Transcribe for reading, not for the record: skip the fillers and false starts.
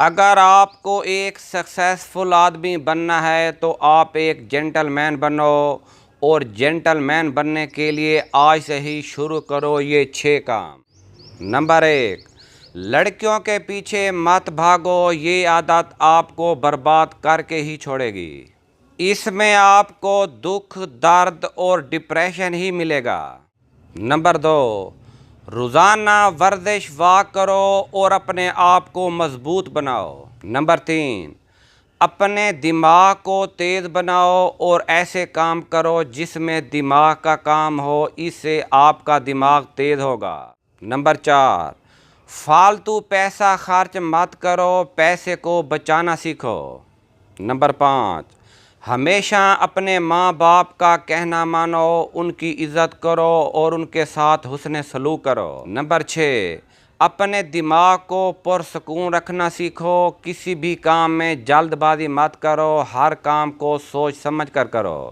اگر آپ کو ایک سکسیسفل آدمی بننا ہے تو آپ ایک جینٹل مین بنو، اور جینٹل مین بننے کے لیے آج سے ہی شروع کرو یہ 6 کام۔ نمبر 1، لڑکیوں کے پیچھے مت بھاگو، یہ عادت آپ کو برباد کر کے ہی چھوڑے گی۔ اس میں آپ کو دکھ، درد اور ڈپریشن ہی ملے گا۔ نمبر 2، روزانہ ورزش واک کرو اور اپنے آپ کو مضبوط بناؤ۔ نمبر 3، اپنے دماغ کو تیز بناؤ اور ایسے کام کرو جس میں دماغ کا کام ہو، اس سے آپ کا دماغ تیز ہوگا۔ نمبر 4، فالتو پیسہ خرچ مت کرو، پیسے کو بچانا سیکھو۔ نمبر 5، ہمیشہ اپنے ماں باپ کا کہنا مانو، ان کی عزت کرو اور ان کے ساتھ حسن سلوک کرو۔ نمبر 6، اپنے دماغ کو پرسکون رکھنا سیکھو، کسی بھی کام میں جلد بازی مت کرو، ہر کام کو سوچ سمجھ کر کرو۔